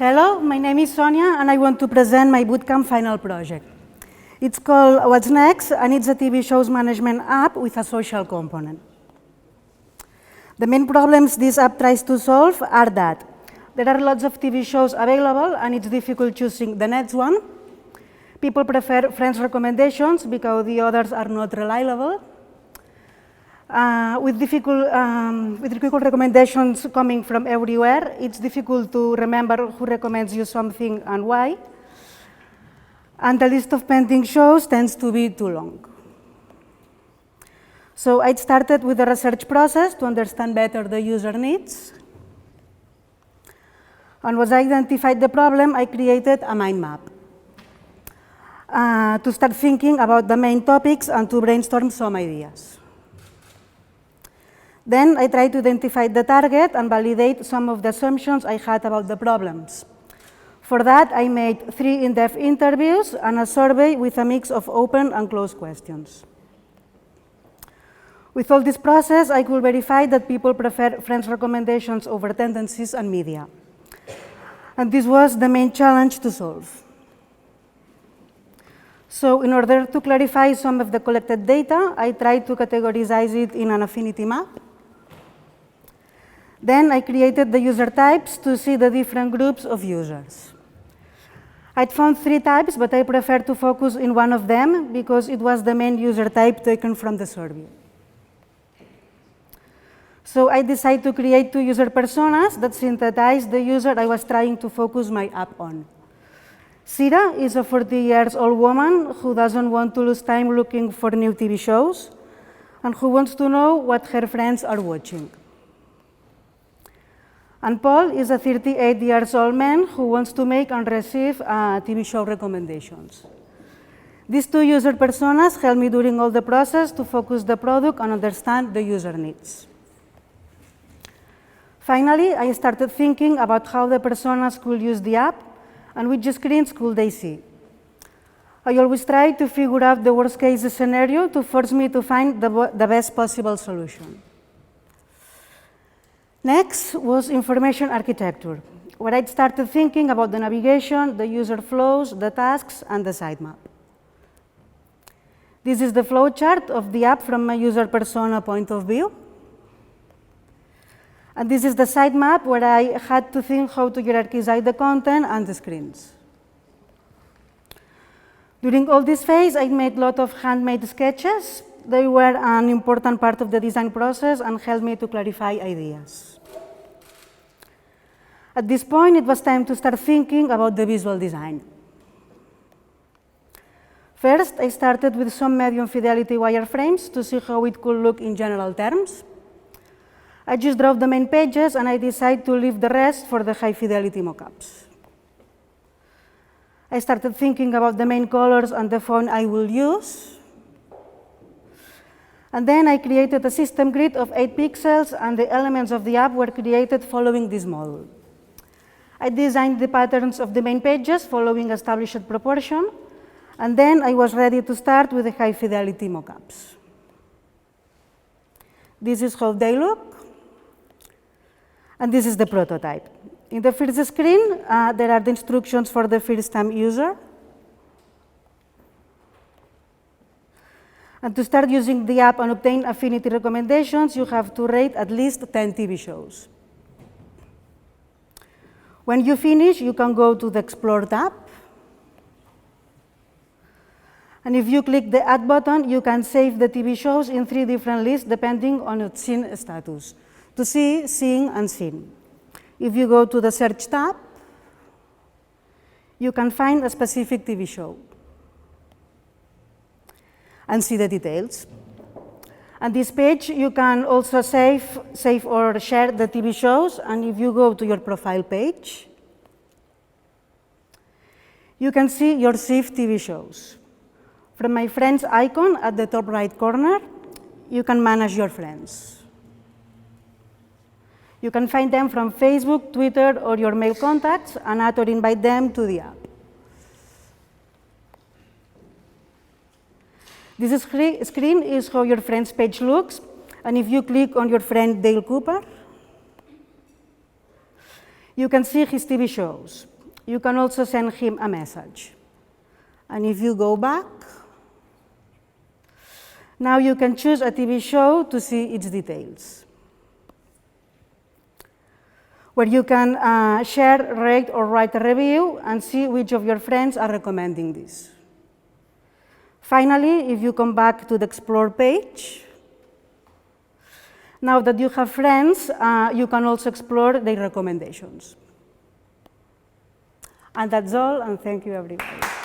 Hello, my name is Sonia, and I want to present my bootcamp final project. It's called What's Next, and it's a TV shows management app with a social component. The main problems this app tries to solve are that there are lots of TV shows available, and it's difficult choosing the next one. People prefer friends' recommendations because the others are not reliable. With difficult recommendations coming from everywhere, it's difficult to remember who recommends you something and why. And the list of pending shows tends to be too long. So I started with the research process to understand better the user needs. And once I identified the problem, I created a mind map to start thinking about the main topics and to brainstorm some ideas. Then I tried to identify the target and validate some of the assumptions I had about the problems. For that, I made 3 in-depth interviews and a survey with a mix of open and closed questions. With all this process, I could verify that people prefer friends' recommendations over tendencies and media. And this was the main challenge to solve. So in order to clarify some of the collected data, I tried to categorize it in an affinity map. Then I created the user types to see the different groups of users. I'd found 3 types, but I prefer to focus in one of them because it was the main user type taken from the survey. So I decided to create 2 user personas that synthesize the user I was trying to focus my app on. Sira is a 40-year-old woman who doesn't want to lose time looking for new TV shows and who wants to know what her friends are watching. And Paul is a 38-year-old man who wants to make and receive TV show recommendations. These 2 user personas helped me during all the process to focus the product and understand the user needs. Finally, I started thinking about how the personas could use the app and which screens could they see. I always try to figure out the worst-case scenario to force me to find the best possible solution. Next was information architecture, where I started thinking about the navigation, the user flows, the tasks, and the sitemap. This is the flowchart of the app from my user persona point of view. And this is the sitemap where I had to think how to hierarchize the content and the screens. During all this phase, I made a lot of handmade sketches. They were an important part of the design process and helped me to clarify ideas. At this point, it was time to start thinking about the visual design. First, I started with some medium fidelity wireframes to see how it could look in general terms. I just drew the main pages, and I decided to leave the rest for the high fidelity mockups. I started thinking about the main colors and the font I will use. And then I created a system grid of 8 pixels, and the elements of the app were created following this model. I designed the patterns of the main pages following established proportion, and then I was ready to start with the high fidelity mockups. This is how they look, and this is the prototype. In the first screen, there are the instructions for the first-time user. And to start using the app and obtain affinity recommendations, you have to rate at least 10 TV shows. When you finish, you can go to the Explore tab. And if you click the Add button, you can save the TV shows in 3 different lists depending on its seen status: to see, seen, and seen. If you go to the Search tab, you can find a specific TV show and see the details. On this page, you can also save or share the TV shows, and if you go to your profile page, you can see your saved TV shows. From my friends icon at the top right corner, you can manage your friends. You can find them from Facebook, Twitter, or your mail contacts, and add or invite them to the app. This screen is how your friends page looks, and if you click on your friend Dale Cooper, You can see his TV shows. You can also send him a message. And if you go back, now you can choose a TV show to see its details, where you can share, rate, or write a review and see which of your friends are recommending this. Finally, if you come back to the Explore page, now that you have friends, you can also explore their recommendations. And that's all, and thank you, everybody.